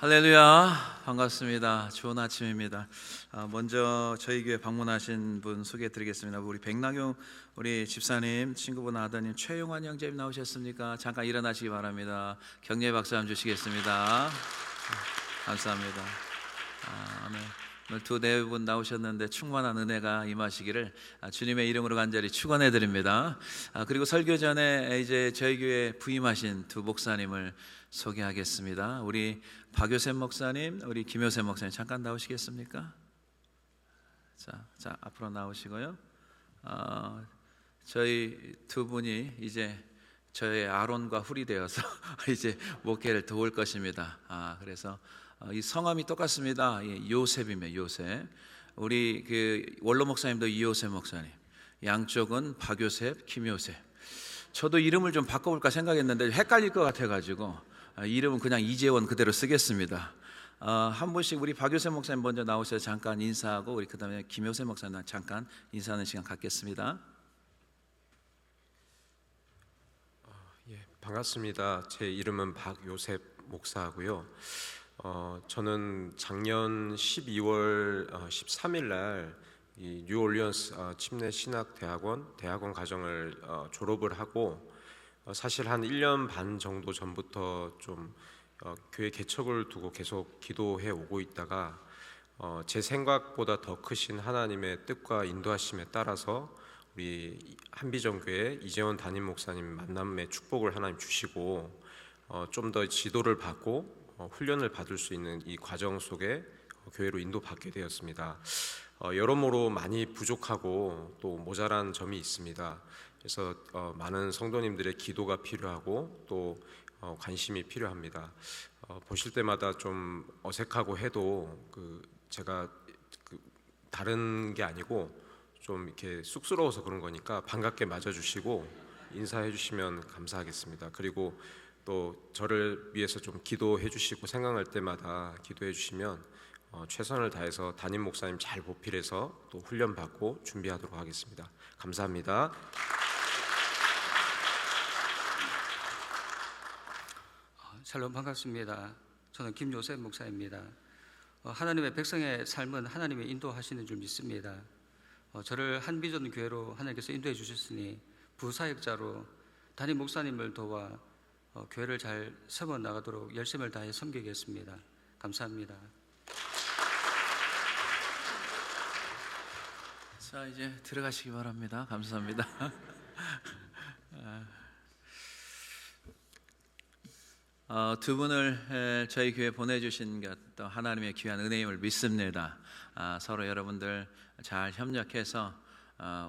할렐루야, 반갑습니다. 좋은 아침입니다. 먼저 저희 교회 방문하신 분 소개해 드리겠습니다. 우리 백나경 우리 집사님, 친구분 아드님 최용환 형제님 나오셨습니까? 잠깐 일어나시기 바랍니다. 격려의 박수 한번 주시겠습니다. 감사합니다. 네. 오늘 두 네 분 나오셨는데 충만한 은혜가 임하시기를 주님의 이름으로 간절히 축원해 드립니다. 그리고 설교 전에 이제 저희 교회 부임하신 두 목사님을 소개하겠습니다. 우리 박효샘 목사님, 우리 김효샘 목사님 잠깐 나오시겠습니까? 자 앞으로 나오시고요. 저희 두 분이 이제 저의 아론과 훌이 되어서 이제 목회를 도울 것입니다. 그래서 이 성함이 똑같습니다. 요셉이며 요셉. 우리 그 원로 목사님도 이요셉 목사님. 양쪽은 박요셉, 김요셉. 저도 이름을 좀 바꿔볼까 생각했는데 헷갈릴 것 같아가지고 이름은 그냥 이재원 그대로 쓰겠습니다. 한 분씩 우리 박요셉 목사님 먼저 나오셔서 잠깐 인사하고 우리 그다음에 김요셉 목사님 잠깐 인사하는 시간 갖겠습니다. 반갑습니다. 제 이름은 박요셉 목사고요. 저는 작년 12월 13일 날 이 뉴올리언스 침례 신학 대학원 과정을 졸업을 하고 사실 한 1년 반 정도 전부터 좀 교회 개척을 두고 계속 기도해 오고 있다가 제 생각보다 더 크신 하나님의 뜻과 인도하심에 따라서 우리 한비전교회 이재원 담임 목사님 만남의 축복을 하나님 주시고 좀 더 지도를 받고 훈련을 받을 수 있는 이 과정 속에 교회로 인도받게 되었습니다. 여러모로 많이 부족하고 또 모자란 점이 있습니다. 그래서 많은 성도님들의 기도가 필요하고 또 관심이 필요합니다. 보실 때마다 좀 어색하고 해도 제가 다른 게 아니고 좀 이렇게 쑥스러워서 그런 거니까 반갑게 맞아주시고 인사해 주시면 감사하겠습니다. 그리고 또 저를 위해서 좀 기도해 주시고 생각날 때마다 기도해 주시면 최선을 다해서 담임 목사님 잘 보필해서 또 훈련 받고 준비하도록 하겠습니다. 감사합니다. 샬롬, 반갑습니다. 저는 김요셉 목사입니다. 하나님의 백성의 삶은 하나님의 인도하시는 줄 믿습니다. 저를 한비전 교회로 하나님께서 인도해 주셨으니 부사역자로 담임 목사님을 도와 교회를 잘 세워 나가도록 열심을 다해 섬기겠습니다. 감사합니다. 자 이제 들어가시기 바랍니다. 감사합니다. 두 분을 저희 교회 보내주신 것 하나님의 귀한 은혜임을 믿습니다. 서로 여러분들 잘 협력해서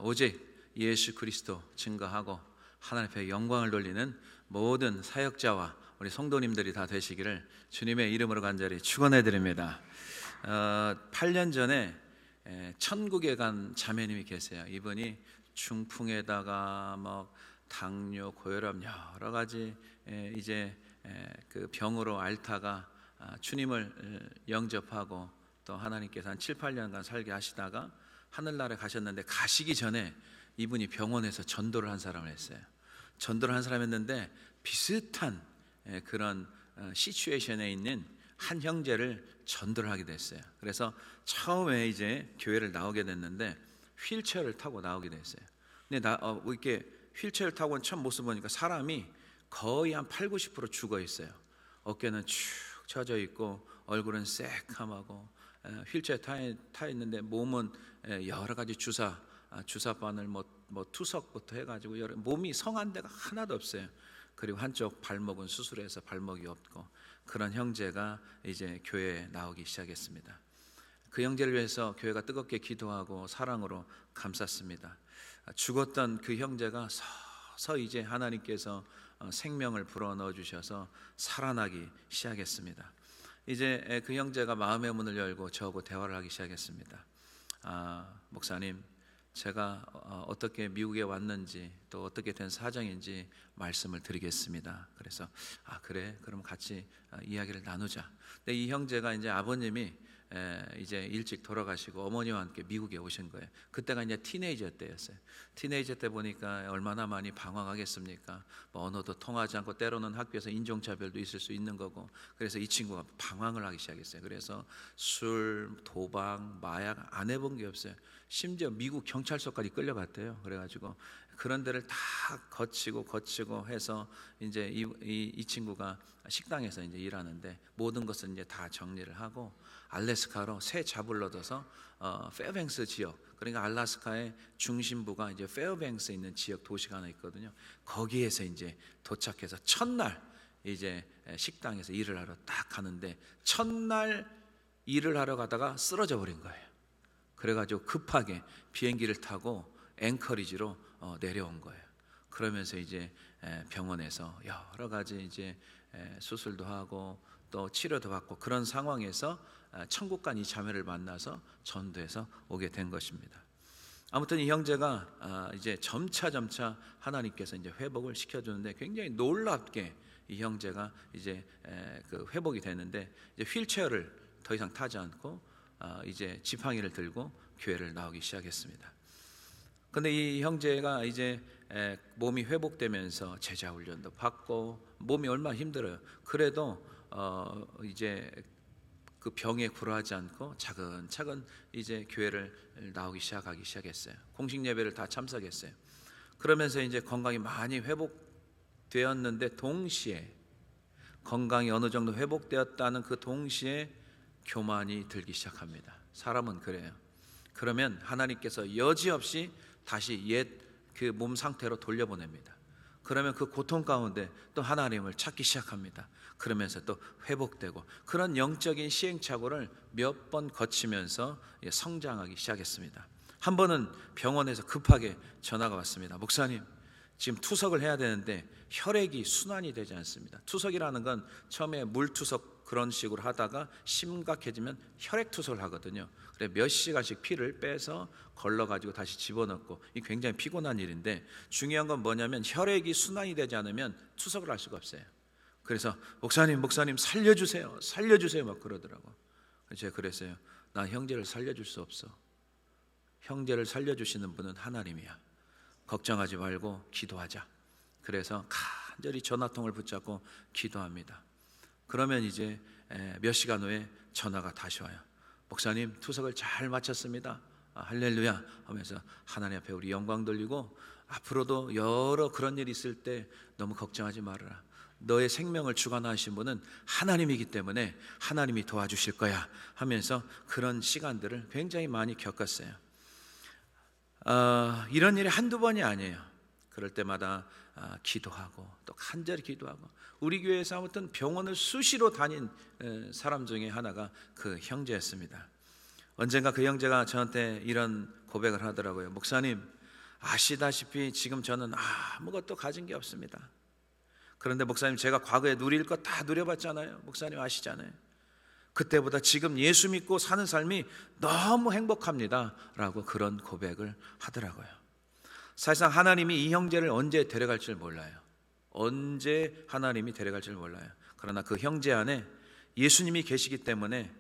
오직 예수 그리스도 증거하고 하나님 앞에 영광을 돌리는 모든 사역자와 우리 성도님들이 다 되시기를 주님의 이름으로 간절히 축원해 드립니다. 8년 전에 천국에 간 자매님이 계세요. 이분이 중풍에다가 뭐 당뇨, 고혈압 여러 가지 이제 그 병으로 앓다가 주님을 영접하고 또 하나님께서 한 7, 8년간 살게 하시다가 하늘나라에 가셨는데 가시기 전에 이분이 병원에서 전도를 한 사람을 했어요. 전도를 한 사람이었는데 비슷한 그런 시츄에이션에 있는 한 형제를 전도를 하게 됐어요. 그래서 처음에 이제 교회를 나오게 됐는데 휠체어를 타고 나오게 됐어요. 근데 이렇게 휠체어를 타고 온 첫 모습 보니까 사람이 거의 한 8, 90% 죽어 있어요. 어깨는 축 처져 있고 얼굴은 새카마고 휠체어 타 있는데 몸은 여러 가지 주사바늘 뭐 투석부터 해가지고 몸이 성한 데가 하나도 없어요. 그리고 한쪽 발목은 수술해서 발목이 없고 그런 형제가 이제 교회에 나오기 시작했습니다. 그 형제를 위해서 교회가 뜨겁게 기도하고 사랑으로 감쌌습니다. 죽었던 그 형제가 서서 이제 하나님께서 생명을 불어넣어 주셔서 살아나기 시작했습니다. 이제 그 형제가 마음의 문을 열고 저하고 대화를 하기 시작했습니다. 목사님, 제가 어떻게 미국에 왔는지 또 어떻게 된 사정인지 말씀을 드리겠습니다. 그래서 그래, 그럼 같이 이야기를 나누자. 근데 이 형제가 이제 아버님이 이제 일찍 돌아가시고 어머니와 함께 미국에 오신 거예요. 그때가 이제 티네이저 때였어요. 티네이저 때 보니까 얼마나 많이 방황하겠습니까? 뭐 언어도 통하지 않고 때로는 학교에서 인종차별도 있을 수 있는 거고, 그래서 이 친구가 방황을 하기 시작했어요. 그래서 술, 도박, 마약 안 해본 게 없어요. 심지어 미국 경찰서까지 끌려갔대요. 그래가지고 그런 데를 다 거치고 해서 이제 이 친구가 식당에서 이제 일하는데 모든 것을 이제 다 정리를 하고 알래스카로 새 잡을 얻어서 페어뱅스 지역, 그러니까 알래스카의 중심부가 이제 페어뱅스에 있는 지역 도시가 하나 있거든요. 거기에서 이제 도착해서 첫날 이제 식당에서 일을 하러 딱 가는데 첫날 일을 하러 가다가 쓰러져 버린 거예요. 그래가지고 급하게 비행기를 타고 앵커리지로 내려온 거예요. 그러면서 이제 병원에서 여러 가지 이제 수술도 하고 또 치료도 받고 그런 상황에서 천국 간 이 자매를 만나서 전도해서 오게 된 것입니다. 아무튼 이 형제가 이제 점차 하나님께서 이제 회복을 시켜주는데 굉장히 놀랍게 이 형제가 이제 그 회복이 되는데 이제 휠체어를 더 이상 타지 않고 이제 지팡이를 들고 교회를 나오기 시작했습니다. 근데 이 형제가 이제 몸이 회복되면서 제자 훈련도 받고 몸이 얼마나 힘들어요. 그래도 이제 그 병에 굴하지 않고 차근차근 이제 교회를 나오기 시작했어요. 공식 예배를 다 참석했어요. 그러면서 이제 건강이 많이 회복되었는데 동시에 건강이 어느 정도 회복되었다는 그 동시에 교만이 들기 시작합니다. 사람은 그래요. 그러면 하나님께서 여지없이 다시 옛 그 몸 상태로 돌려보냅니다. 그러면 그 고통 가운데 또 하나님을 찾기 시작합니다. 그러면서 또 회복되고 그런 영적인 시행착오를 몇 번 거치면서 성장하기 시작했습니다. 한 번은 병원에서 급하게 전화가 왔습니다. 목사님, 지금 투석을 해야 되는데 혈액이 순환이 되지 않습니다. 투석이라는 건 처음에 물투석 그런 식으로 하다가 심각해지면 혈액 투석을 하거든요. 그래 몇 시간씩 피를 빼서 걸러가지고 다시 집어넣고, 이 굉장히 피곤한 일인데 중요한 건 뭐냐면 혈액이 순환이 되지 않으면 투석을 할 수가 없어요. 그래서 목사님 살려주세요 막 그러더라고. 제가 그랬어요. 나 형제를 살려줄 수 없어. 형제를 살려주시는 분은 하나님이야. 걱정하지 말고 기도하자. 그래서 간절히 전화통을 붙잡고 기도합니다. 그러면 이제 몇 시간 후에 전화가 다시 와요. 목사님, 투석을 잘 마쳤습니다. 할렐루야 하면서 하나님 앞에 우리 영광 돌리고 앞으로도 여러 그런 일이 있을 때 너무 걱정하지 말아라. 너의 생명을 주관하신 분은 하나님이기 때문에 하나님이 도와주실 거야 하면서 그런 시간들을 굉장히 많이 겪었어요. 이런 일이 한두 번이 아니에요. 그럴 때마다 기도하고 또 간절히 기도하고, 우리 교회에서 아무튼 병원을 수시로 다닌 사람 중에 하나가 그 형제였습니다. 언젠가 그 형제가 저한테 이런 고백을 하더라고요. 목사님, 아시다시피 지금 저는 아무것도 가진 게 없습니다. 그런데 목사님, 제가 과거에 누릴 것 다 누려봤잖아요. 목사님 아시잖아요. 그때보다 지금 예수 믿고 사는 삶이 너무 행복합니다 라고 그런 고백을 하더라고요. 사실상 하나님이 이 형제를 언제 데려갈 줄 몰라요. 언제 하나님이 데려갈 줄 몰라요. 그러나 그 형제 안에 예수님이 계시기 때문에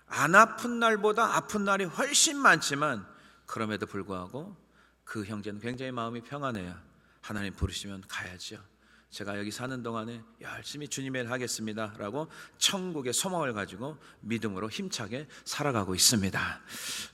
안 아픈 날보다 아픈 날이 훨씬 많지만 그럼에도 불구하고 그 형제는 굉장히 마음이 평안해요. 하나님 부르시면 가야죠. 제가 여기 사는 동안에 열심히 주님의 일 하겠습니다 라고 천국의 소망을 가지고 믿음으로 힘차게 살아가고 있습니다.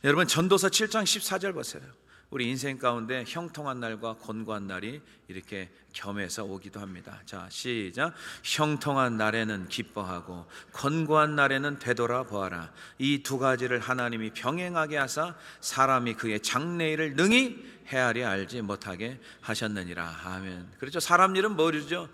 여러분, 전도서 7장 14절 보세요. 우리 인생 가운데 형통한 날과 곤고한 날이 이렇게 겸해서 오기도 합니다. 자, 시작. 형통한 날에는 기뻐하고 곤고한 날에는 되돌아보아라. 이 두 가지를 하나님이 병행하게 하사 사람이 그의 장래일을 능히 헤아려 알지 못하게 하셨느니라. 아멘. 그렇죠. 사람 일은 모르죠.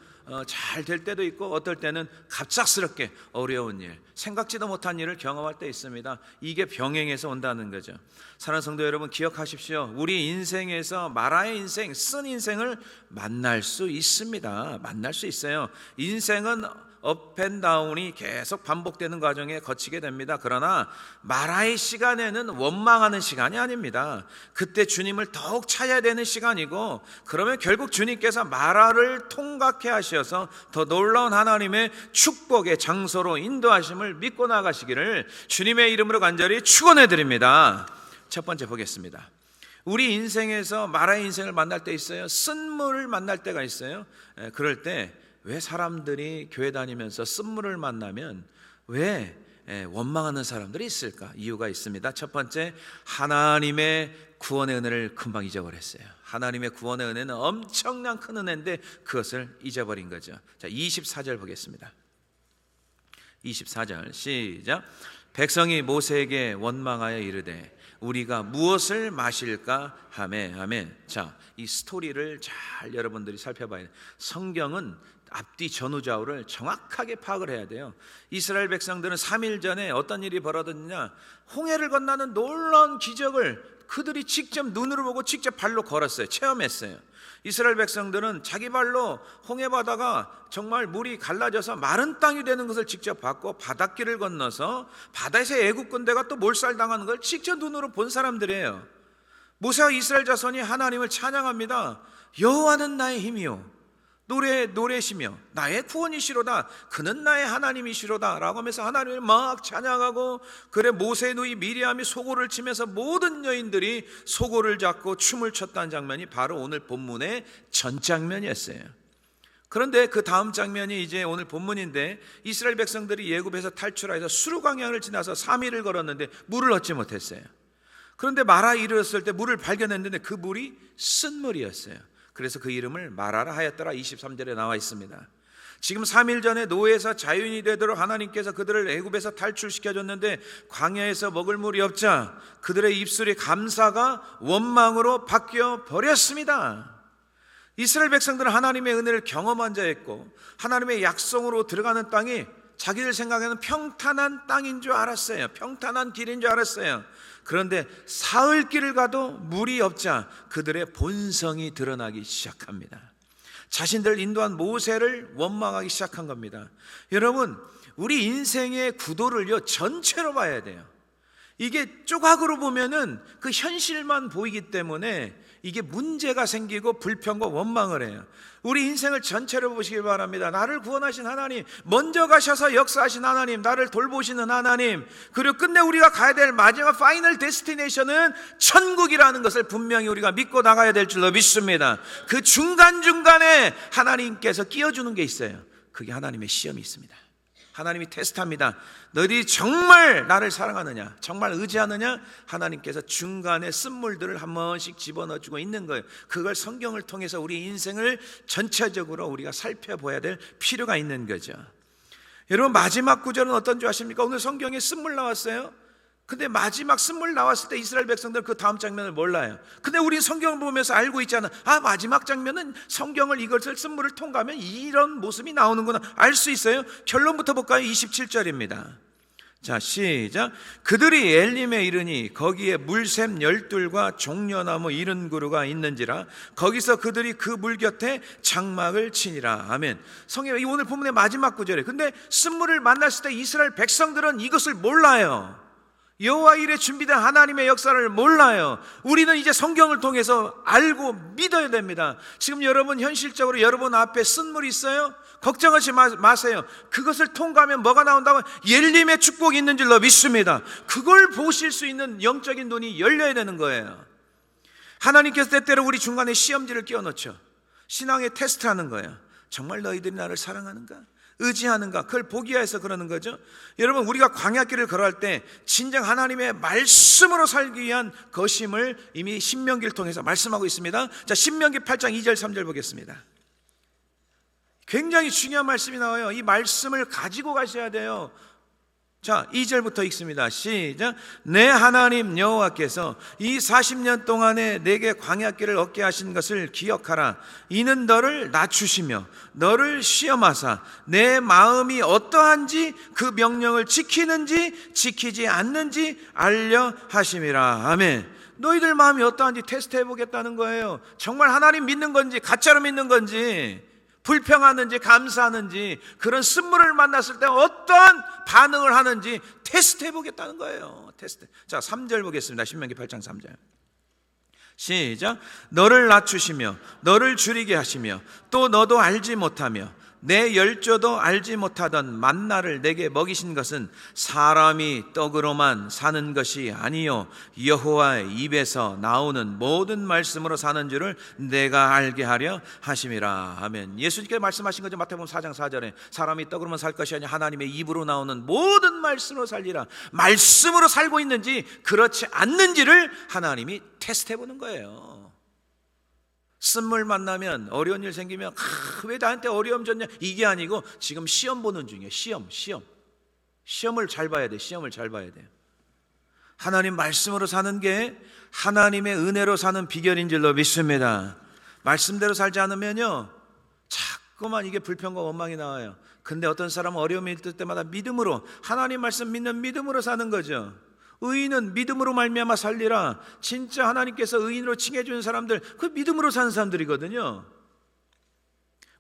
잘 될 때도 있고 어떨 때는 갑작스럽게 어려운 일, 생각지도 못한 일을 경험할 때 있습니다. 이게 병행해서 온다는 거죠. 사랑하는 성도 여러분, 기억하십시오. 우리 인생에서 마라의 인생, 쓴 인생을 만날 수 있습니다. 만날 수 있어요. 인생은 업앤다운이 계속 반복되는 과정에 거치게 됩니다. 그러나 마라의 시간에는 원망하는 시간이 아닙니다. 그때 주님을 더욱 찾아야 되는 시간이고, 그러면 결국 주님께서 마라를 통과케 하셔서 더 놀라운 하나님의 축복의 장소로 인도하심을 믿고 나가시기를 주님의 이름으로 간절히 축원해 드립니다. 첫 번째 보겠습니다. 우리 인생에서 마라의 인생을 만날 때 있어요. 쓴물을 만날 때가 있어요. 그럴 때 왜 사람들이 교회 다니면서 쓴물을 만나면 왜 원망하는 사람들이 있을까? 이유가 있습니다. 첫 번째, 하나님의 구원의 은혜를 금방 잊어버렸어요. 하나님의 구원의 은혜는 엄청난 큰 은혜인데 그것을 잊어버린 거죠. 자, 24절 보겠습니다. 24절 시작. 백성이 모세에게 원망하여 이르되 우리가 무엇을 마실까 하매. 아멘. 자, 이 스토리를 잘 여러분들이 살펴봐야 돼요. 성경은 앞뒤 전후좌우를 정확하게 파악을 해야 돼요. 이스라엘 백성들은 3일 전에 어떤 일이 벌어졌느냐, 홍해를 건너는 놀라운 기적을 그들이 직접 눈으로 보고 직접 발로 걸었어요. 체험했어요. 이스라엘 백성들은 자기 발로 홍해 바다가 정말 물이 갈라져서 마른 땅이 되는 것을 직접 봤고, 바닷길을 건너서 바다에서 애국 군대가 또 몰살당하는 걸 직접 눈으로 본 사람들이에요. 모세와 이스라엘 자손이 하나님을 찬양합니다. 여호와는 나의 힘이요 노래시며 나의 구원이시로다. 그는 나의 하나님이시로다 라고 하면서 하나님을 막 찬양하고, 그래 모세의 누이 미리암이 소고를 치면서 모든 여인들이 소고를 잡고 춤을 췄다는 장면이 바로 오늘 본문의 전 장면이었어요. 그런데 그 다음 장면이 이제 오늘 본문인데, 이스라엘 백성들이 예굽에서 탈출하여서 수르광야를 지나서 3일을 걸었는데 물을 얻지 못했어요. 그런데 마라에 이르렀을 때 물을 발견했는데 그 물이 쓴물이었어요. 그래서 그 이름을 마라라 하였더라. 23절에 나와 있습니다. 지금 3일 전에 노예에서 자유인이 되도록 하나님께서 그들을 애굽에서 탈출시켜줬는데 광야에서 먹을 물이 없자 그들의 입술이 감사가 원망으로 바뀌어 버렸습니다. 이스라엘 백성들은 하나님의 은혜를 경험한 자였고, 하나님의 약속으로 들어가는 땅이 자기들 생각에는 평탄한 땅인 줄 알았어요. 평탄한 길인 줄 알았어요. 그런데 사흘 길을 가도 물이 없자 그들의 본성이 드러나기 시작합니다. 자신들 인도한 모세를 원망하기 시작한 겁니다. 여러분, 우리 인생의 구도를요 전체로 봐야 돼요. 이게 조각으로 보면은 그 현실만 보이기 때문에 이게 문제가 생기고 불평과 원망을 해요. 우리 인생을 전체로 보시기 바랍니다. 나를 구원하신 하나님, 먼저 가셔서 역사하신 하나님, 나를 돌보시는 하나님, 그리고 끝내 우리가 가야 될 마지막 파이널 데스티네이션은 천국이라는 것을 분명히 우리가 믿고 나가야 될 줄로 믿습니다. 그 중간중간에 하나님께서 끼워주는 게 있어요. 그게 하나님의 시험이 있습니다. 하나님이 테스트합니다. 너희들이 정말 나를 사랑하느냐, 정말 의지하느냐, 하나님께서 중간에 쓴물들을 한 번씩 집어넣어주고 있는 거예요. 그걸 성경을 통해서 우리 인생을 전체적으로 우리가 살펴봐야 될 필요가 있는 거죠. 여러분, 마지막 구절은 어떤 줄 아십니까? 오늘 성경에 쓴물 나왔어요. 근데 마지막 쓴물 나왔을 때 이스라엘 백성들은 그 다음 장면을 몰라요. 근데 우리 성경을 보면서 알고 있잖아. 아, 마지막 장면은 성경을 이것을 쓴물을 통과하면 이런 모습이 나오는구나 알 수 있어요. 결론부터 볼까요? 27절입니다. 자, 시작. 그들이 엘림에 이르니 거기에 물샘 12과 종려나무 70그루가 있는지라 거기서 그들이 그 물 곁에 장막을 치니라. 아멘. 성경 오늘 본문의 마지막 구절에, 근데 쓴물을 만났을 때 이스라엘 백성들은 이것을 몰라요. 여호와 일에 준비된 하나님의 역사를 몰라요. 우리는 이제 성경을 통해서 알고 믿어야 됩니다. 지금 여러분 현실적으로 여러분 앞에 쓴물이 있어요? 걱정하지 마세요. 그것을 통과하면 뭐가 나온다고? 엘림의 축복이 있는 줄로 믿습니다. 그걸 보실 수 있는 영적인 눈이 열려야 되는 거예요. 하나님께서 때때로 우리 중간에 시험지를 끼워넣죠. 신앙의 테스트하는 거예요. 정말 너희들이 나를 사랑하는가? 의지하는가? 그걸 보기 위해서 그러는 거죠. 여러분, 우리가 광야길을 걸어갈 때 진정 하나님의 말씀으로 살기 위한 거심을 이미 신명기를 통해서 말씀하고 있습니다. 자, 신명기 8장 2절 3절 보겠습니다. 굉장히 중요한 말씀이 나와요. 이 말씀을 가지고 가셔야 돼요. 자, 2절부터 읽습니다. 시작. 내 하나님 여호와께서 이 40년 동안에 내게 광야길을 얻게 하신 것을 기억하라. 이는 너를 낮추시며 너를 시험하사 내 마음이 어떠한지 그 명령을 지키는지 지키지 않는지 알려 하심이라. 아멘. 너희들 마음이 어떠한지 테스트 해보겠다는 거예요. 정말 하나님 믿는 건지 가짜로 믿는 건지 불평하는지 감사하는지, 그런 쓴물을 만났을 때 어떤 반응을 하는지 테스트해 보겠다는 거예요. 테스트. 자, 3절 보겠습니다. 신명기 8장 3절. 시작. 너를 낮추시며 너를 줄이게 하시며 또 너도 알지 못하며 내 열조도 알지 못하던 만나를 내게 먹이신 것은 사람이 떡으로만 사는 것이 아니요 여호와의 입에서 나오는 모든 말씀으로 사는 줄을 내가 알게 하려 하심이라. 아멘. 예수님께서 말씀하신 거죠. 마태복음 4장 4절에 사람이 떡으로만 살 것이 아니라 하나님의 입으로 나오는 모든 말씀으로 살리라. 말씀으로 살고 있는지 그렇지 않는지를 하나님이 테스트해 보는 거예요. 쓴물 만나면, 어려운 일 생기면 왜 나한테 어려움 줬냐, 이게 아니고 지금 시험 보는 중이에요. 시험을 잘 봐야 돼. 시험을 잘 봐야 돼요. 하나님 말씀으로 사는 게 하나님의 은혜로 사는 비결인 줄로 믿습니다. 말씀대로 살지 않으면요 자꾸만 이게 불평과 원망이 나와요. 근데 어떤 사람은 어려움이 있을 때마다 믿음으로, 하나님 말씀 믿는 믿음으로 사는 거죠. 의인은 믿음으로 말미암아 살리라. 진짜 하나님께서 의인으로 칭해 주는 사람들, 그 믿음으로 사는 사람들이거든요.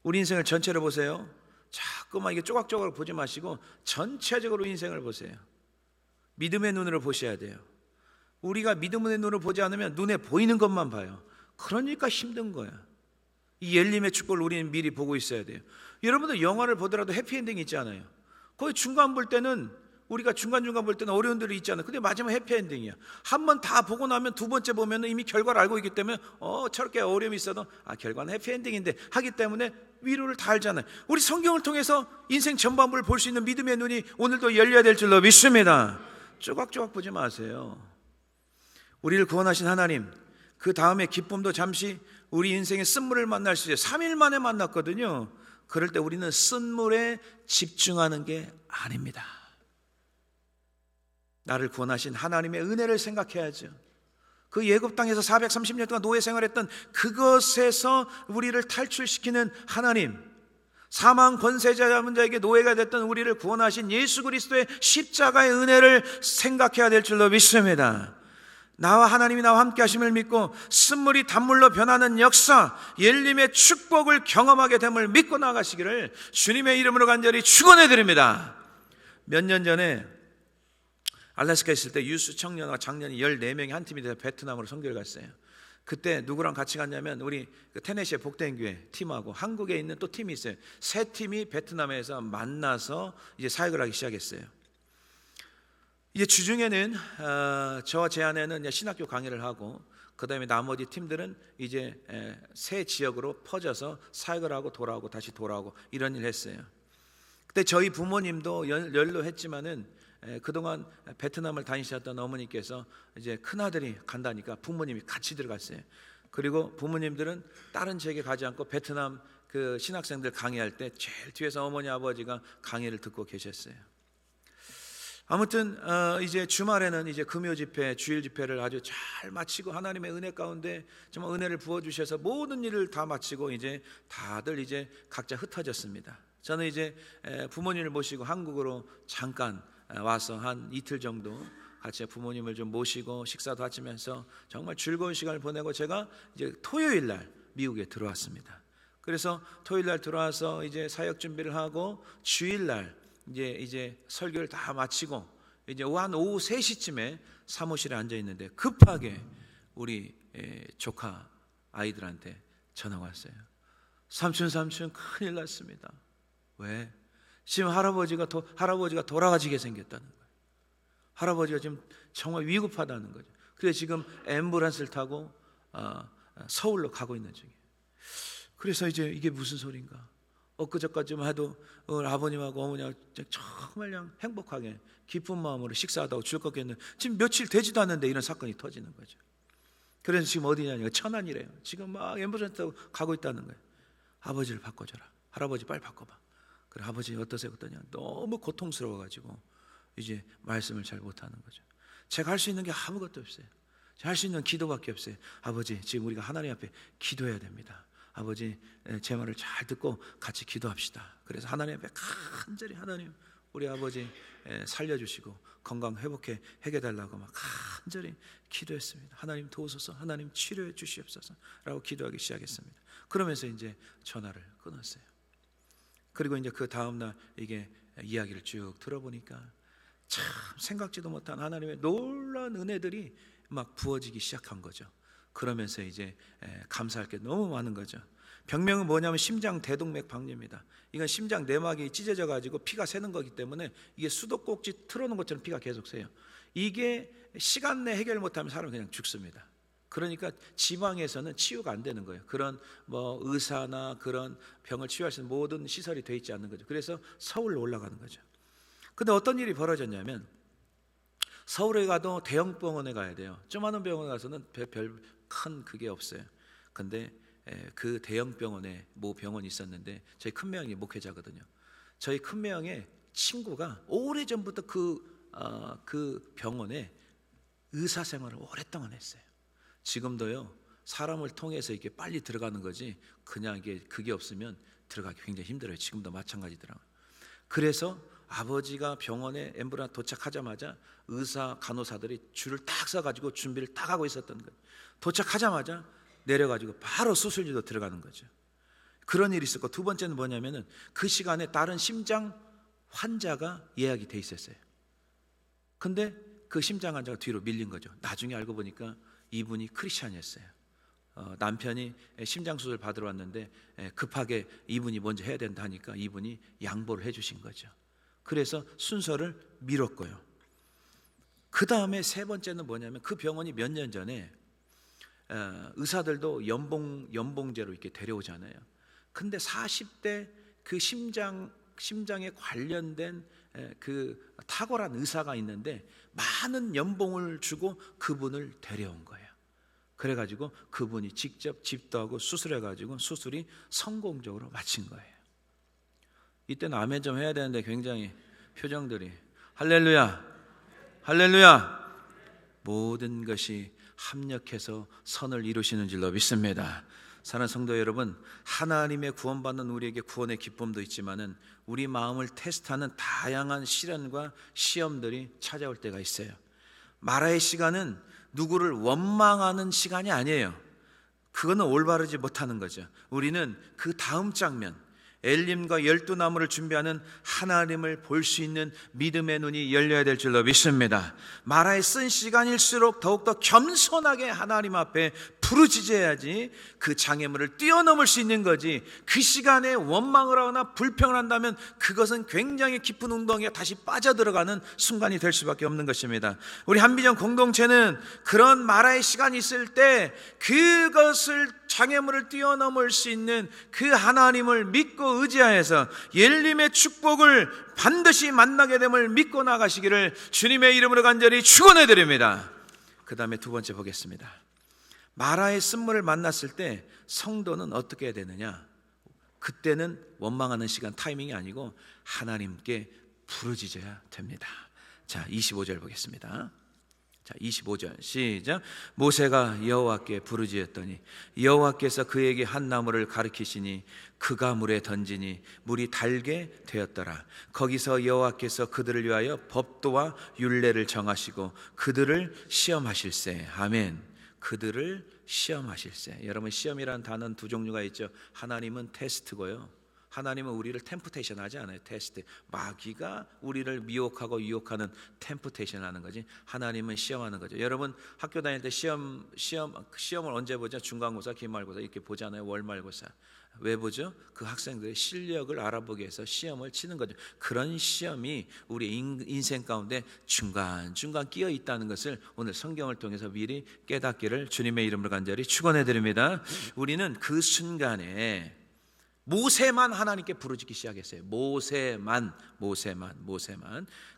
우리 인생을 전체로 보세요. 자꾸만 이게 조각조각 보지 마시고 전체적으로 인생을 보세요. 믿음의 눈으로 보셔야 돼요. 우리가 믿음의 눈으로 보지 않으면 눈에 보이는 것만 봐요. 그러니까 힘든 거야. 이 예림의 축복을 우리는 미리 보고 있어야 돼요. 여러분들 영화를 보더라도 해피엔딩이 있잖아요. 거기 중간 볼 때는, 우리가 중간중간 볼 때는 어려운 들이 있잖아요. 근데 마지막 해피엔딩이야. 한 번 다 보고 나면 두 번째 보면 이미 결과를 알고 있기 때문에 저렇게 어려움이 있어도 결과는 해피엔딩인데 하기 때문에 위로를 다 알잖아요. 우리 성경을 통해서 인생 전반부를 볼 수 있는 믿음의 눈이 오늘도 열려야 될 줄로 믿습니다. 조각조각 보지 마세요. 우리를 구원하신 하나님, 그 다음에 기쁨도 잠시 우리 인생의 쓴물을 만날 수 있어요. 3일 만에 만났거든요. 그럴 때 우리는 쓴물에 집중하는 게 아닙니다. 나를 구원하신 하나님의 은혜를 생각해야죠. 그 예굽 땅에서 430년 동안 노예 생활했던 그것에서 우리를 탈출시키는 하나님, 사망 권세자 잡은 자에게 노예가 됐던 우리를 구원하신 예수 그리스도의 십자가의 은혜를 생각해야 될 줄로 믿습니다. 나와 하나님이 나와 함께 하심을 믿고 쓴물이 단물로 변하는 역사, 예림의 축복을 경험하게 됨을 믿고 나가시기를 주님의 이름으로 간절히 축원해 드립니다. 몇 년 전에 알래스카에 있을 때 유스 청년과 장년이 14명이 한 팀이 돼서 베트남으로 선교를 갔어요. 그때 누구랑 같이 갔냐면 우리 테네시의 복된교회 팀하고 한국에 있는 또 팀이 있어요. 세 팀이 베트남에서 만나서 이제 사역을 하기 시작했어요. 이제 주중에는 저와 제 아내는 신학교 강의를 하고, 그 다음에 나머지 팀들은 이제 새 지역으로 퍼져서 사역을 하고 돌아오고 다시 돌아오고 이런 일을 했어요. 그때 저희 부모님도 연로했지만은 그동안 베트남을 다니셨던 어머니께서 이제 큰아들이 간다니까 부모님이 같이 들어갔어요. 그리고 부모님들은 다른 지역에 가지 않고 베트남 그 신학생들 강의할 때 제일 뒤에서 어머니 아버지가 강의를 듣고 계셨어요. 아무튼 이제 주말에는 이제 금요 집회, 주일 집회를 아주 잘 마치고 하나님의 은혜 가운데 정말 은혜를 부어 주셔서 모든 일을 다 마치고 이제 다들 이제 각자 흩어졌습니다. 저는 이제 부모님을 모시고 한국으로 잠깐 와서 한 이틀 정도 같이 부모님을 좀 모시고 식사도 하시면서 정말 즐거운 시간을 보내고, 제가 이제 토요일 날 미국에 들어왔습니다. 그래서 토요일 날 들어와서 이제 사역 준비를 하고 주일 날 이제 설교를 다 마치고 이제 한 오후 3시쯤에 사무실에 앉아 있는데 급하게 우리 조카 아이들한테 전화가 왔어요. 삼촌 큰일 났습니다. 왜? 지금 할아버지가 돌아가시게 생겼다는 거예요. 할아버지가 지금 정말 위급하다는 거죠. 그래서 지금 앰뷸런스를 타고 서울로 가고 있는 중이에요. 그래서 이제 이게 무슨 소린가? 엊그저까지만 해도 아버님하고 어머니하고 정말 그냥 행복하게 기쁜 마음으로 식사하다가 즐겁게 했는데 지금 며칠 되지도 않는데 이런 사건이 터지는 거죠. 그래서 지금 어디냐니까 천안이래요. 지금 막 앰뷸런스 타고 가고 있다는 거예요. 아버지를 바꿔줘라. 할아버지 빨리 바꿔봐. 그래, 아버지 어떠세요? 어떠냐? 너무 고통스러워가지고 이제 말씀을 잘 못하는 거죠. 제가 할 수 있는 게 아무것도 없어요. 제가 할 수 있는 기도밖에 없어요. 아버지, 지금 우리가 하나님 앞에 기도해야 됩니다. 아버지, 제 말을 잘 듣고 같이 기도합시다. 그래서 하나님 앞에 간절히 하나님, 우리 아버지 살려주시고 건강 회복해 해결달라고 막 간절히 기도했습니다. 하나님 도우소서, 하나님 치료해 주시옵소서 라고 기도하기 시작했습니다. 그러면서 이제 전화를 끊었어요. 그리고 이제 그 다음날 이게 이야기를 쭉 들어보니까 참 생각지도 못한 하나님의 놀라운 은혜들이 막 부어지기 시작한 거죠. 그러면서 이제 감사할 게 너무 많은 거죠. 병명은 뭐냐면 심장 대동맥 박리입니다. 이건 심장 내막이 찢어져 가지고 피가 새는 거기 때문에 이게 수도꼭지 틀어놓은 것처럼 피가 계속 새요. 이게 시간 내 해결 못하면 사람은 그냥 죽습니다. 그러니까 지방에서는 치유가 안 되는 거예요. 그런 뭐 의사나 그런 병을 치유할 수 있는 모든 시설이 돼 있지 않는 거죠. 그래서 서울로 올라가는 거죠. 근데 어떤 일이 벌어졌냐면 서울에 가도 대형 병원에 가야 돼요. 조그마한 병원에 가서는 별 큰 그게 없어요. 근데 그 대형 병원에 모 병원이 있었는데 저희 큰매형이 목회자거든요. 저희 큰매형의 친구가 오래전부터 그 병원에 의사 생활을 오랫동안 했어요. 지금도요, 사람을 통해서 이렇게 빨리 들어가는 거지 그냥 이게 그게 없으면 들어가기 굉장히 힘들어요. 지금도 마찬가지더라고요. 그래서 아버지가 병원에 앰뷸런스 도착하자마자 의사 간호사들이 줄을 딱 서가지고 준비를 딱 하고 있었던 거예요. 도착하자마자 내려가지고 바로 수술실로 들어가는 거죠. 그런 일이 있었고, 두 번째는 뭐냐면은 그 시간에 다른 심장 환자가 예약이 돼 있었어요. 근데 그 심장 환자가 뒤로 밀린 거죠. 나중에 알고 보니까 이분이 크리스찬이었어요. 남편이 심장 수술 받으러 왔는데 급하게 이분이 먼저 해야 된다 하니까 이분이 양보를 해주신 거죠. 그래서 순서를 미뤘고요. 그 다음에 세 번째는 뭐냐면 그 병원이 몇 년 전에 의사들도 연봉제로 이렇게 데려오잖아요. 근데 40대 그 심장에 관련된 그 탁월한 의사가 있는데 많은 연봉을 주고 그분을 데려온 거예요. 그래가지고 그분이 직접 집도하고 수술해가지고 수술이 성공적으로 마친 거예요. 이때는 아멘 좀 해야 되는데 굉장히 표정들이 할렐루야, 할렐루야. 모든 것이 합력해서 선을 이루시는 줄로 믿습니다. 사랑하는 성도 여러분, 하나님의 구원받는 우리에게 구원의 기쁨도 있지만은 우리 마음을 테스트하는 다양한 시련과 시험들이 찾아올 때가 있어요. 마라의 시간은 누구를 원망하는 시간이 아니에요. 그거는 올바르지 못하는 거죠. 우리는 그 다음 장면, 엘림과 12나무를 준비하는 하나님을 볼 수 있는 믿음의 눈이 열려야 될 줄로 믿습니다. 마라에 쓴 시간일수록 더욱더 겸손하게 하나님 앞에 부르짖어야지 그 장애물을 뛰어넘을 수 있는 거지, 그 시간에 원망을 하거나 불평을 한다면 그것은 굉장히 깊은 운동에 다시 빠져들어가는 순간이 될 수밖에 없는 것입니다. 우리 한비전 공동체는 그런 마라의 시간이 있을 때 그것을 장애물을 뛰어넘을 수 있는 그 하나님을 믿고 의지하여서 엘림의 축복을 반드시 만나게 됨을 믿고 나가시기를 주님의 이름으로 간절히 축원해 드립니다. 그 다음에 두 번째 보겠습니다. 마라의 쓴물을 만났을 때 성도는 어떻게 해야 되느냐? 그때는 원망하는 시간, 타이밍이 아니고 하나님께 부르짖어야 됩니다. 자, 25절 보겠습니다. 자, 25절 시작. 모세가 여호와께 부르짖었더니 여호와께서 그에게 한 나무를 가리키시니 그가 물에 던지니 물이 달게 되었더라. 거기서 여호와께서 그들을 위하여 법도와 율례를 정하시고 그들을 시험하실세. 아멘. 그들을 시험하실세. 여러분, 시험이라는 단어는 두 종류가 있죠. 하나님은 테스트고요, 하나님은 우리를 템프테이션 하지 않아요. 테스트. 마귀가 우리를 미혹하고 유혹하는 템프테이션 하는 거지, 하나님은 시험하는 거죠. 여러분, 학교 다닐 때 시험을 언제 보죠? 중간고사, 기말고사 이렇게 보잖아요. 월말고사. 왜 보죠? 그 학생들의 실력을 알아보기 위해서 시험을 치는 거죠. 그런 시험이 우리 인생 가운데 중간중간 끼어 있다는 것을 오늘 성경을 통해서 미리 깨닫기를 주님의 이름으로 간절히 축원해 드립니다. 우리는 그 순간에 모세만 하나님께 부르짖기 시작했어요. 모세만.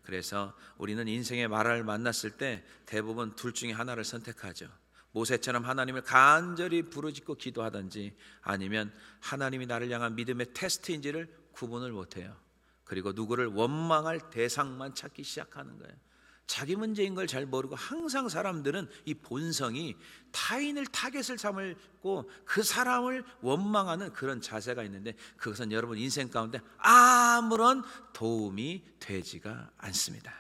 그래서 우리는 인생의 마라를 만났을 때 대부분 둘 중에 하나를 선택하죠. 모세처럼 하나님을 간절히 부르짖고 기도하든지, 아니면 하나님이 나를 향한 믿음의 테스트인지를 구분을 못해요. 그리고 누구를 원망할 대상만 찾기 시작하는 거예요. 자기 문제인 걸 잘 모르고 항상 사람들은 이 본성이 타인을 타겟을 삼고 그 사람을 원망하는 그런 자세가 있는데, 그것은 여러분 인생 가운데 아무런 도움이 되지가 않습니다.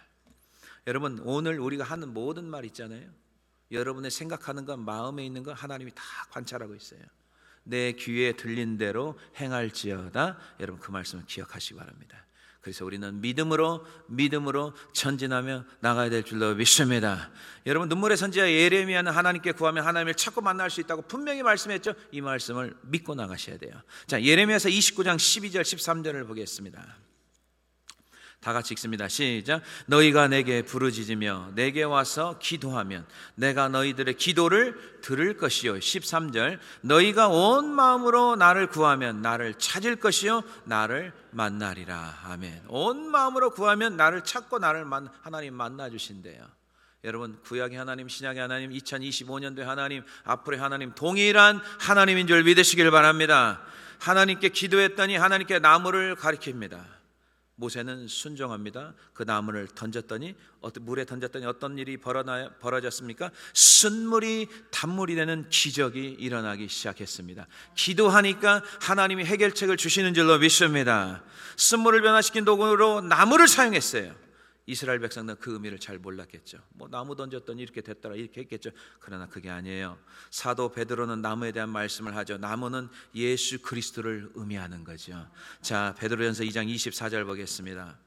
여러분, 오늘 우리가 하는 모든 말 있잖아요. 여러분의 생각하는 것, 마음에 있는 것 하나님이 다 관찰하고 있어요. 내 귀에 들린 대로 행할지어다. 여러분 그 말씀을 기억하시기 바랍니다. 그래서 우리는 믿음으로 전진하며 나가야 될 줄로 믿습니다. 여러분 눈물의 선지자 예레미야는 하나님께 구하면 하나님을 찾고 만날 수 있다고 분명히 말씀했죠. 이 말씀을 믿고 나가셔야 돼요. 자, 예레미야서 29장 12절 13절을 보겠습니다. 다 같이 읽습니다. 시작. 너희가 내게 부르짖으며 내게 와서 기도하면 내가 너희들의 기도를 들을 것이요. 13절. 너희가 온 마음으로 나를 구하면 나를 찾을 것이요 나를 만나리라. 아멘. 온 마음으로 구하면 나를 찾고 하나님 만나 주신대요. 여러분 구약의 하나님, 신약의 하나님, 2025년도의 하나님, 앞으로의 하나님 동일한 하나님인 줄 믿으시길 바랍니다. 하나님께 기도했더니 하나님께 나무를 가리킵니다. 모세는 순종합니다. 그 나무를 던졌더니 물에 던졌더니 어떤 일이 벌어졌습니까? 쓴물이 단물이 되는 기적이 일어나기 시작했습니다. 기도하니까 하나님이 해결책을 주시는 줄로 믿습니다. 쓴물을 변화시킨 도구로 나무를 사용했어요. 이스라엘 백성들은 그 의미를 잘 몰랐겠죠. 뭐 나무 던졌더니 이렇게 됐더라 이렇게 했겠죠. 그러나 그게 아니에요. 사도 베드로는 나무에 대한 말씀을 하죠. 나무는 예수 그리스도를 의미하는 거죠. 자, 베드로전서 2장 24절 보겠습니다.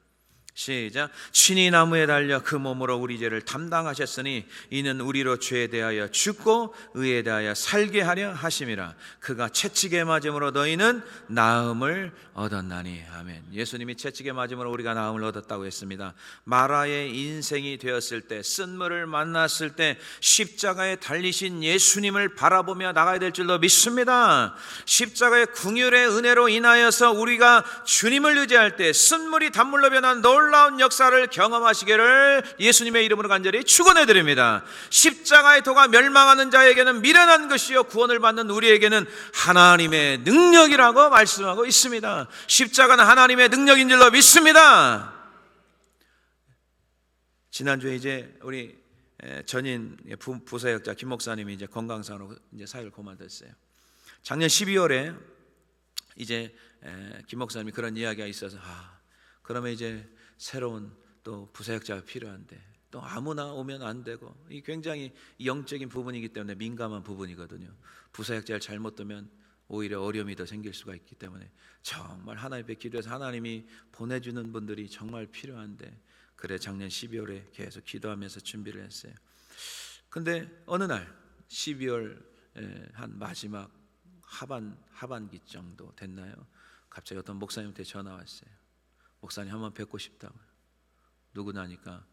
시작. 친히 나무에 달려 그 몸으로 우리 죄를 담당하셨으니 이는 우리로 죄에 대하여 죽고 의에 대하여 살게 하려 하심이라. 그가 채찍에 맞음으로 너희는 나음을 얻었나니. 아멘. 예수님이 채찍에 맞음으로 우리가 나음을 얻었다고 했습니다. 마라의 인생이 되었을 때, 쓴물을 만났을 때 십자가에 달리신 예수님을 바라보며 나가야 될 줄로 믿습니다. 십자가의 긍휼의 은혜로 인하여서 우리가 주님을 의지할 때 쓴물이 단물로 변한 놀라운 역사를 경험하시기를 예수님의 이름으로 간절히 축원해 드립니다. 십자가의 도가 멸망하는 자에게는 미련한 것이요 구원을 받는 우리에게는 하나님의 능력이라고 말씀하고 있습니다. 십자가는 하나님의 능력인 줄로 믿습니다. 지난주에 이제 우리 전인 부사역자 김 목사님이 이제 건강상으로 이제 사역을 그만뒀어요. 작년 12월에 이제 김 목사님이 그런 이야기가 있어서 그러면 이제 새로운 또 부사역자가 필요한데 또 아무나 오면 안 되고 이 굉장히 영적인 부분이기 때문에 민감한 부분이거든요. 부사역자를 잘못 두면 오히려 어려움이 더 생길 수가 있기 때문에 정말 하나님 앞에 기도해서 하나님이 보내주는 분들이 정말 필요한데 그래 작년 12월에 계속 기도하면서 준비를 했어요. 근데 어느 날 12월 한 마지막 하반기 정도 됐나요? 갑자기 어떤 목사님한테 전화 왔어요. 목사님 한번 뵙고 싶다고요. 누구나니까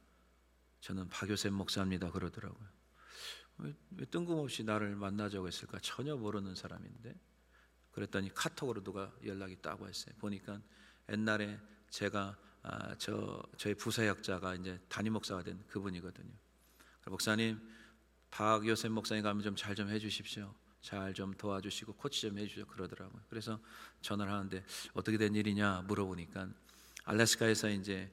저는 박요셉 목사입니다 그러더라고요. 왜 뜬금없이 나를 만나자고 했을까? 전혀 모르는 사람인데 그랬더니 카톡으로 누가 연락이 딱 왔어요. 보니까 옛날에 제가 저희 부사역자가 이제 담임 목사가 된 그분이거든요. 목사님 박요셉 목사님 가면 좀 잘 좀 해주십시오. 잘 좀 도와주시고 코치 좀 해주죠 그러더라고요. 그래서 전화를 하는데 어떻게 된 일이냐 물어보니까 알래스카에서 이제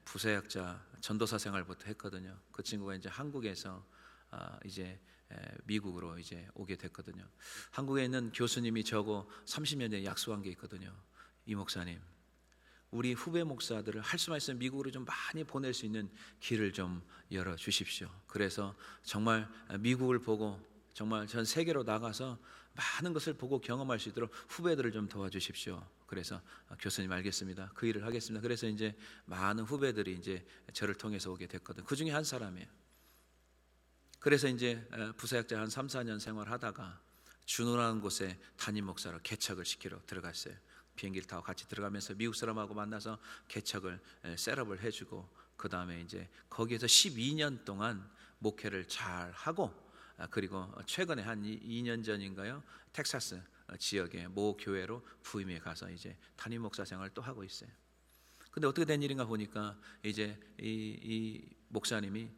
부사역자 전도사 생활부터 했거든요. 그 친구가 이제 한국에서 이제 미국으로 이제 오게 됐거든요. 한국에 있는 교수님이 저하고 30년 전에 약속한 게 있거든요. 이 목사님, 우리 후배 목사들을 할 수만 있으면 미국으로 좀 많이 보낼 수 있는 길을 좀 열어 주십시오. 그래서 정말 미국을 보고 정말 전 세계로 나가서 많은 것을 보고 경험할 수 있도록 후배들을 좀 도와주십시오. 그래서 교수님 알겠습니다. 그 일을 하겠습니다. 그래서 이제 많은 후배들이 이제 저를 통해서 오게 됐거든요. 그 중에 한 사람이에요. 그래서 이제 부사역자 한 3, 4년 생활하다가 준호라는 곳에 담임 목사로 개척을 시키러 들어갔어요. 비행기를 타고 같이 들어가면서 미국 사람하고 만나서 개척을 셋업을 해주고 그 다음에 이제 거기에서 12년 동안 목회를 잘 하고 그리고 최근에 한 2년 전인가요? 텍사스 지역의 모 교회로 부임해 가서 이제 담임 목사 생활을 또 하고 있어요. 근데 어떻게 된 일인가 보니까 이제 이 목사님이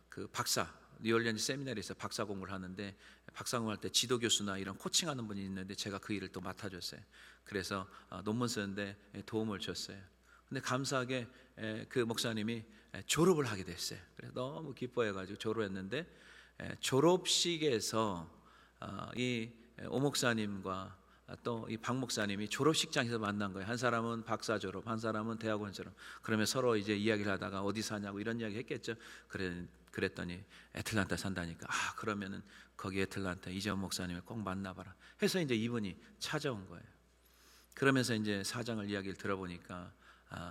그 박사 뉴올리언스 세미나리에서 박사 공부를 하는데 박사 공부할 때 지도 교수나 이런 코칭하는 분이 있는데 제가 그 일을 또 맡아줬어요. 그래서 논문 쓰는데 도움을 줬어요. 근데 감사하게 그 목사님이 졸업을 하게 됐어요. 그래서 너무 기뻐해가지고 졸업했는데 졸업식에서 이 오 목사님과 또 이 박 목사님이 졸업식장에서 만난 거예요. 한 사람은 박사 졸업, 한 사람은 대학원 졸업. 그러면 서로 이제 이야기를 하다가 어디 사냐고 이런 이야기 했겠죠. 그랬더니 애틀란타 산다니까. 그러면은 거기 애틀란타 이재원 목사님을 꼭 만나봐라 해서 이제 이분이 찾아온 거예요. 그러면서 이제 사장을 이야기를 들어보니까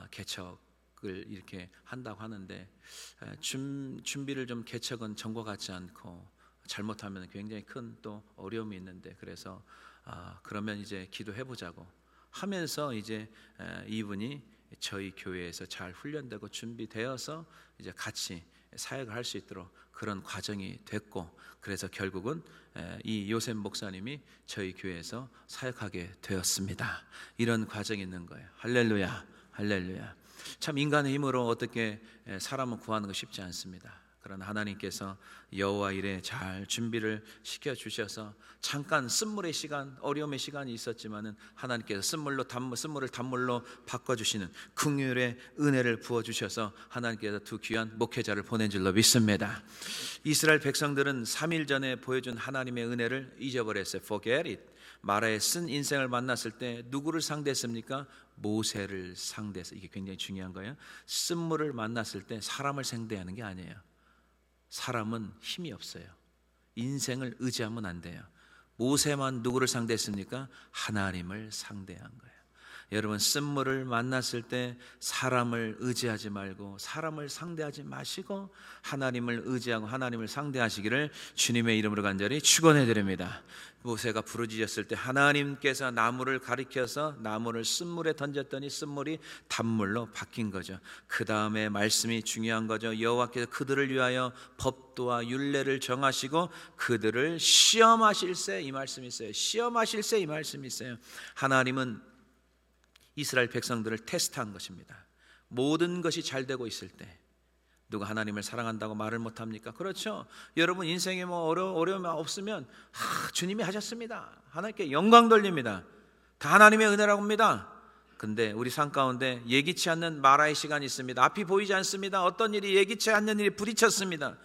개척을 이렇게 한다고 하는데 준비를 좀 개척은 전과 같지 않고 잘못하면 굉장히 큰 또 어려움이 있는데, 그래서 그러면 이제 기도해 보자고 하면서 이제 이분이 저희 교회에서 잘 훈련되고 준비되어서 이제 같이 사역을 할 수 있도록 그런 과정이 됐고, 그래서 결국은 이 요셉 목사님이 저희 교회에서 사역하게 되었습니다. 이런 과정이 있는 거예요. 할렐루야, 할렐루야. 참 인간의 힘으로 어떻게 사람을 구하는 거 쉽지 않습니다. 그러나 하나님께서 여호와 일에 잘 준비를 시켜주셔서 잠깐 쓴물의 시간, 어려움의 시간이 있었지만은 하나님께서 쓴물을 단물로 바꿔주시는 긍휼의 은혜를 부어주셔서 하나님께서 두 귀한 목회자를 보낸 줄로 믿습니다. 이스라엘 백성들은 3일 전에 보여준 하나님의 은혜를 잊어버렸어요. Forget it. 마라의 쓴 인생을 만났을 때 누구를 상대했습니까? 모세를 상대해서. 이게 굉장히 중요한 거예요. 쓴물을 만났을 때 사람을 상대하는 게 아니에요. 사람은 힘이 없어요. 인생을 의지하면 안 돼요. 모세만 누구를 상대했습니까? 하나님을 상대한 거예요. 여러분, 쓴물을 만났을 때 사람을 의지하지 말고 사람을 상대하지 마시고 하나님을 의지하고 하나님을 상대하시기를 주님의 이름으로 간절히 축원해 드립니다. 모세가 부르짖었을 때 하나님께서 나무를 가리켜서 나무를 쓴물에 던졌더니 쓴물이 단물로 바뀐 거죠. 그 다음에 말씀이 중요한 거죠. 여호와께서 그들을 위하여 법도와 율례를 정하시고 그들을 시험하실세, 이 말씀이 있어요. 시험하실세, 이 말씀이 있어요. 하나님은 이스라엘 백성들을 테스트한 것입니다. 모든 것이 잘 되고 있을 때 누가 하나님을 사랑한다고 말을 못합니까? 그렇죠. 여러분 인생에 어려움이 없으면 주님이 하셨습니다. 하나님께 영광 돌립니다. 다 하나님의 은혜라고 합니다. 근데 우리 삶 가운데 예기치 않는 마라의 시간이 있습니다. 앞이 보이지 않습니다. 어떤 일이 예기치 않는 일이 부딪혔습니다.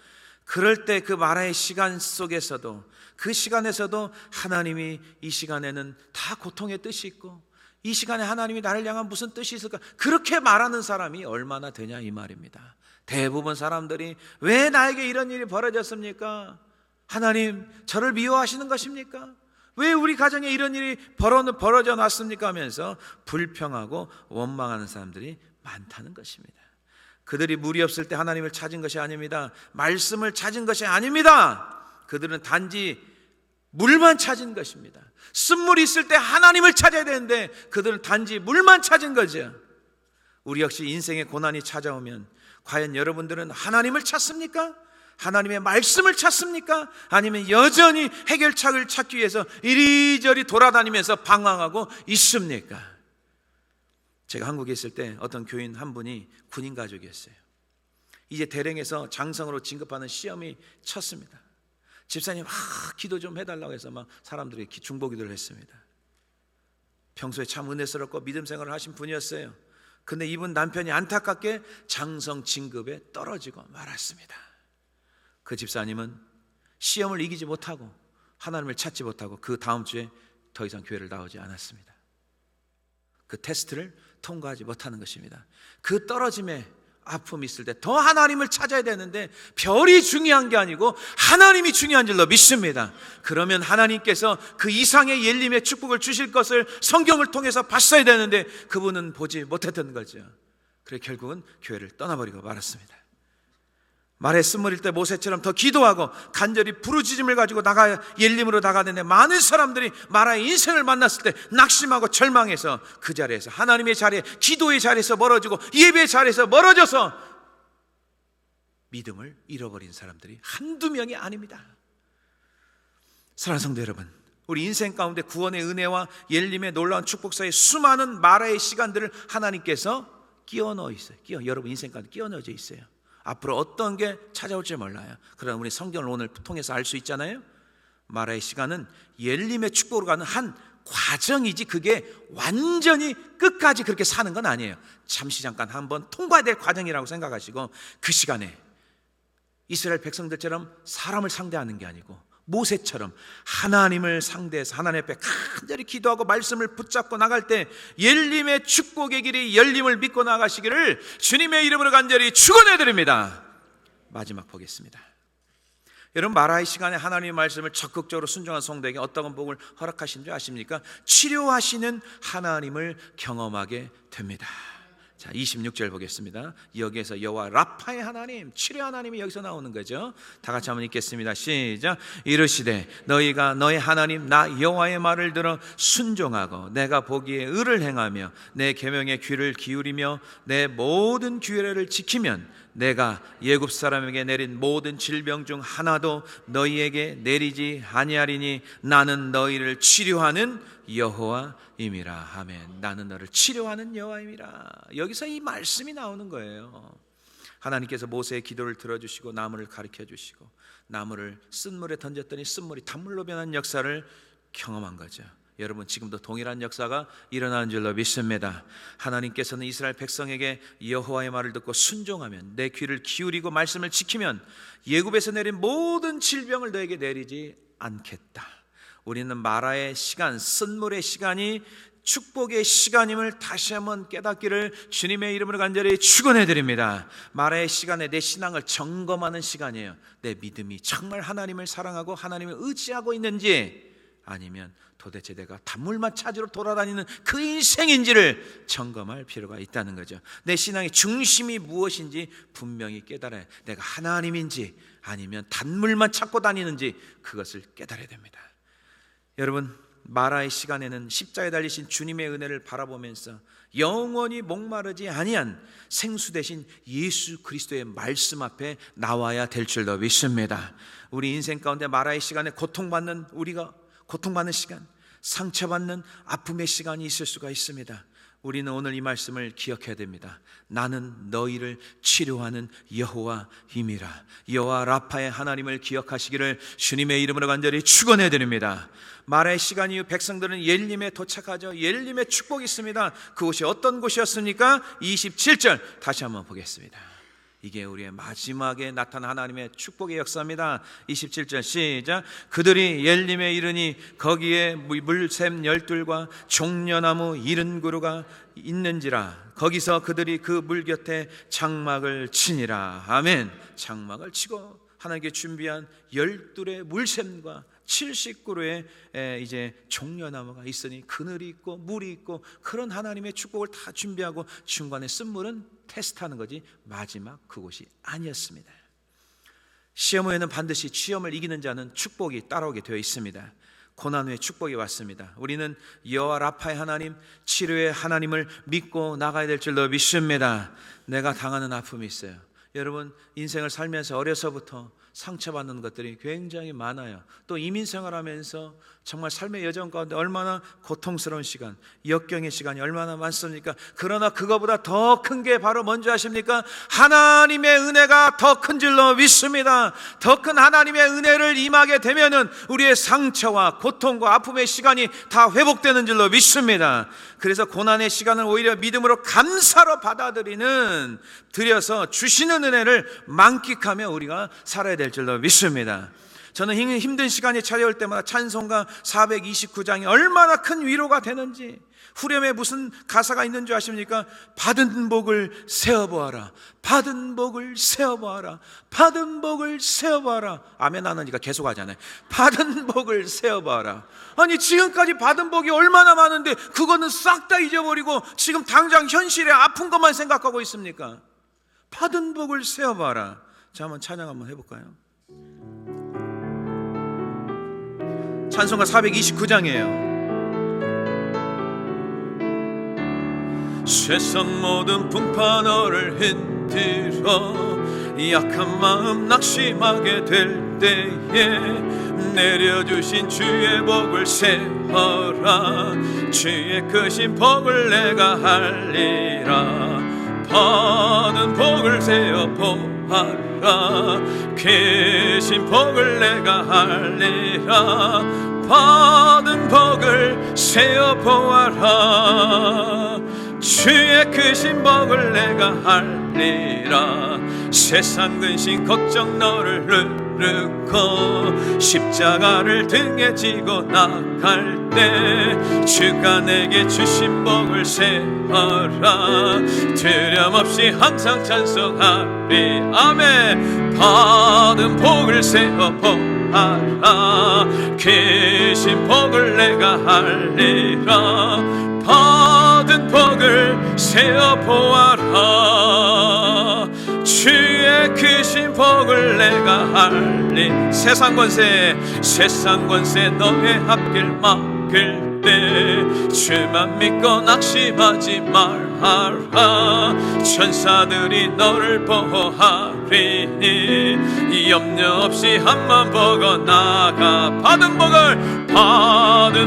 그럴 때 그 마라의 시간 속에서도, 그 시간에서도 하나님이 이 시간에는 다 고통의 뜻이 있고 이 시간에 하나님이 나를 향한 무슨 뜻이 있을까? 그렇게 말하는 사람이 얼마나 되냐 이 말입니다. 대부분 사람들이 왜 나에게 이런 일이 벌어졌습니까? 하나님 저를 미워하시는 것입니까? 왜 우리 가정에 이런 일이 벌어져 놨습니까? 하면서 불평하고 원망하는 사람들이 많다는 것입니다. 그들이 물이 없을 때 하나님을 찾은 것이 아닙니다. 말씀을 찾은 것이 아닙니다. 그들은 단지 물만 찾은 것입니다. 쓴물이 있을 때 하나님을 찾아야 되는데 그들은 단지 물만 찾은 거죠. 우리 역시 인생의 고난이 찾아오면 과연 여러분들은 하나님을 찾습니까? 하나님의 말씀을 찾습니까? 아니면 여전히 해결책을 찾기 위해서 이리저리 돌아다니면서 방황하고 있습니까? 제가 한국에 있을 때 어떤 교인 한 분이 군인 가족이었어요. 이제 대령에서 장성으로 진급하는 시험이 쳤습니다. 집사님 기도 좀 해달라고 해서 막 사람들이 중보기도를 했습니다. 평소에 참 은혜스럽고 믿음 생활을 하신 분이었어요. 근데 이분 남편이 안타깝게 장성 진급에 떨어지고 말았습니다. 그 집사님은 시험을 이기지 못하고 하나님을 찾지 못하고 그 다음 주에 더 이상 교회를 나오지 않았습니다. 그 테스트를 통과하지 못하는 것입니다. 그 떨어짐에 아픔이 있을 때 더 하나님을 찾아야 되는데 별이 중요한 게 아니고 하나님이 중요한 줄로 믿습니다. 그러면 하나님께서 그 이상의 예림의 축복을 주실 것을 성경을 통해서 봤어야 되는데 그분은 보지 못했던 거죠. 그래 결국은 교회를 떠나버리고 말았습니다. 말에 쓴물일 때 모세처럼 더 기도하고 간절히 부르짖음을 가지고 예림으로 나가는데 많은 사람들이 마라의 인생을 만났을 때 낙심하고 절망해서 그 자리에서 하나님의 자리에, 기도의 자리에서 멀어지고 예배의 자리에서 멀어져서 믿음을 잃어버린 사람들이 한두 명이 아닙니다. 사랑하는 성도 여러분, 우리 인생 가운데 구원의 은혜와 예림의 놀라운 축복 사이에 수많은 마라의 시간들을 하나님께서 끼워 넣어 있어요. 여러분 인생 가운데 끼워 넣어져 있어요. 앞으로 어떤 게 찾아올지 몰라요. 그러나 우리 성경을 오늘 통해서 알 수 있잖아요. 마라의 시간은 예림의 축복으로 가는 한 과정이지 그게 완전히 끝까지 그렇게 사는 건 아니에요. 잠시 잠깐 한번 통과해야 될 과정이라고 생각하시고 그 시간에 이스라엘 백성들처럼 사람을 상대하는 게 아니고 모세처럼 하나님을 상대해서 하나님 앞에 간절히 기도하고 말씀을 붙잡고 나갈 때 예림의 축복의 길이 열림을 믿고 나가시기를 주님의 이름으로 간절히 축원해 드립니다. 마지막 보겠습니다. 여러분, 마라의 시간에 하나님의 말씀을 적극적으로 순종한 성도에게 어떤 복을 허락하신 줄 아십니까? 치료하시는 하나님을 경험하게 됩니다. 자, 26절 보겠습니다. 여기에서 여호와 라파의 하나님, 치료 하나님이 여기서 나오는 거죠. 다 같이 한번 읽겠습니다. 시작. 이르시되 너희가 너희 하나님 나 여호와의 말을 들어 순종하고 내가 보기에 의를 행하며 내 계명에 귀를 기울이며 내 모든 규례를 지키면 내가 애굽 사람에게 내린 모든 질병 중 하나도 너희에게 내리지 아니하리니 나는 너희를 치료하는 여호와임이라. 아멘. 나는 너를 치료하는 여호와임이라. 여기서 이 말씀이 나오는 거예요. 하나님께서 모세의 기도를 들어주시고 나무를 가르쳐 주시고 나무를 쓴물에 던졌더니 쓴물이 단물로 변한 역사를 경험한 거죠. 여러분, 지금도 동일한 역사가 일어나는 줄로 믿습니다. 하나님께서는 이스라엘 백성에게 여호와의 말을 듣고 순종하면, 내 귀를 기울이고 말씀을 지키면 애굽에서 내린 모든 질병을 너에게 내리지 않겠다. 우리는 마라의 시간, 쓴물의 시간이 축복의 시간임을 다시 한번 깨닫기를 주님의 이름으로 간절히 축원해 드립니다. 마라의 시간에 내 신앙을 점검하는 시간이에요. 내 믿음이 정말 하나님을 사랑하고 하나님을 의지하고 있는지, 아니면 도대체 내가 단물만 찾으러 돌아다니는 그 인생인지를 점검할 필요가 있다는 거죠. 내 신앙의 중심이 무엇인지 분명히 깨달아야, 내가 하나님인지 아니면 단물만 찾고 다니는지 그것을 깨달아야 됩니다. 여러분, 마라의 시간에는 십자가에 달리신 주님의 은혜를 바라보면서 영원히 목마르지 아니한 생수 대신 예수 그리스도의 말씀 앞에 나와야 될 줄로 믿습니다. 우리 인생 가운데 마라의 시간에 고통받는 우리가 고통받는 시간, 상처받는 아픔의 시간이 있을 수가 있습니다. 우리는 오늘 이 말씀을 기억해야 됩니다. 나는 너희를 치료하는 여호와임이라. 여호와 라파의 하나님을 기억하시기를 주님의 이름으로 간절히 축원해 드립니다. 마라의 시간 이후 백성들은 옐림에 도착하죠. 옐림에 축복이 있습니다. 그곳이 어떤 곳이었습니까? 27절 다시 한번 보겠습니다. 이게 우리의 마지막에 나타난 하나님의 축복의 역사입니다. 27절 시작. 그들이 옐림에 이르니 거기에 물샘 12과 종려나무 70그루가 있는지라. 거기서 그들이 그 물 곁에 장막을 치니라. 아멘. 장막을 치고 하나님께 준비한 12의 물샘과 70그루의 이제 종려나무가 있으니 그늘이 있고 물이 있고 그런 하나님의 축복을 다 준비하고 중간에 쓴물은 테스트하는 거지 마지막 그곳이 아니었습니다. 시험 후에는 반드시 시험을 이기는 자는 축복이 따라오게 되어 있습니다. 고난 후에 축복이 왔습니다. 우리는 여호와 라파의 하나님, 치료의 하나님을 믿고 나가야 될 줄로 믿습니다. 내가 당하는 아픔이 있어요. 여러분, 인생을 살면서 어려서부터 상처받는 것들이 굉장히 많아요. 또 이민생활하면서 정말 삶의 여정 가운데 얼마나 고통스러운 시간, 역경의 시간이 얼마나 많습니까? 그러나 그거보다 더 큰 게 바로 뭔지 아십니까? 하나님의 은혜가 더 큰 줄로 믿습니다. 더 큰 하나님의 은혜를 임하게 되면은 우리의 상처와 고통과 아픔의 시간이 다 회복되는 줄로 믿습니다. 그래서 고난의 시간을 오히려 믿음으로 감사로 드려서 주시는 은혜를 만끽하며 우리가 살아야 될 줄로 믿습니다. 저는 힘든 시간이 찾아올 때마다 찬송가 429장이 얼마나 큰 위로가 되는지, 후렴에 무슨 가사가 있는 줄 아십니까? 받은 복을 세어보아라, 받은 복을 세어보아라, 받은 복을 세어보아라. 아멘 안 하니까 계속 하잖아요. 받은 복을 세어보아라. 아니, 지금까지 받은 복이 얼마나 많은데 그거는 싹 다 잊어버리고 지금 당장 현실에 아픈 것만 생각하고 있습니까? 받은 복을 세어봐라. 자, 한번 찬양 한번 해볼까요? 찬송가 429장이에요. 세상 모든 풍파너를 흔들어 약한 마음 낙심하게 될 때에 내려주신 주의 복을 세어라. 주의 크신 복을 내가 할리라. 받은 복을 세어보아라. 크신 복을 내가 할리라. 받은 복을 세어보아라. 주의 크신 복을 내가 할리라. 세상 근심 걱정 너를 따르고 십자가를 등에 지고 나갈 때 주가 내게 주신 복을 세어라. 두려움없이 항상 찬송하리. 아멘. 받은 복을 세어 보아라. 계신 복을 내가 할리라. 받은 복을 세어 보아라. 주의 크신 복을 내가 할리. 세상 권세 너의 앞길 막을 때 주만 믿고 낙심하지 말아라. 천사들이 너를 보호하리니 염려 없이 한번 보고 나가. 받은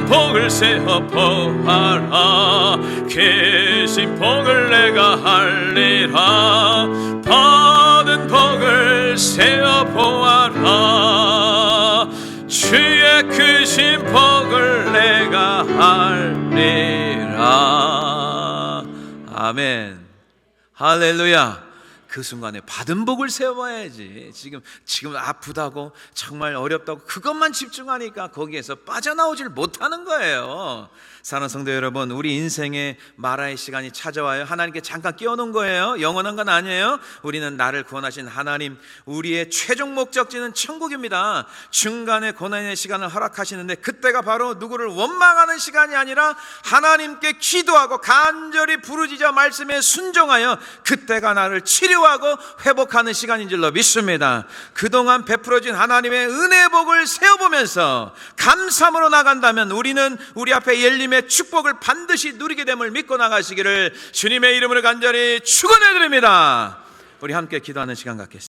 복을 세어 보아라. 계신 복을 내가 할리라. 받은 복을 세어 보아라. 주의 크신 복을 내가 할리라. 아멘. 할렐루야. 그 순간에 받은 복을 세워봐야지. 지금 아프다고 정말 어렵다고 그것만 집중하니까 거기에서 빠져나오질 못하는 거예요. 사랑하는 성도 여러분, 우리 인생에 마라의 시간이 찾아와요. 하나님께 잠깐 끼워놓은 거예요. 영원한 건 아니에요. 우리는 나를 구원하신 하나님, 우리의 최종 목적지는 천국입니다. 중간에 고난의 시간을 허락하시는데 그때가 바로 누구를 원망하는 시간이 아니라 하나님께 기도하고 간절히 부르짖어 말씀에 순종하여 그때가 나를 치료하고 회복하는 시간인 줄로 믿습니다. 그동안 베풀어진 하나님의 은혜의 복을 세어보면서 감사함으로 나간다면 우리는 우리 앞에 열림의 축복을 반드시 누리게 됨을 믿고 나가시기를 주님의 이름으로 간절히 축원해 드립니다. 우리 함께 기도하는 시간 갖겠습니다.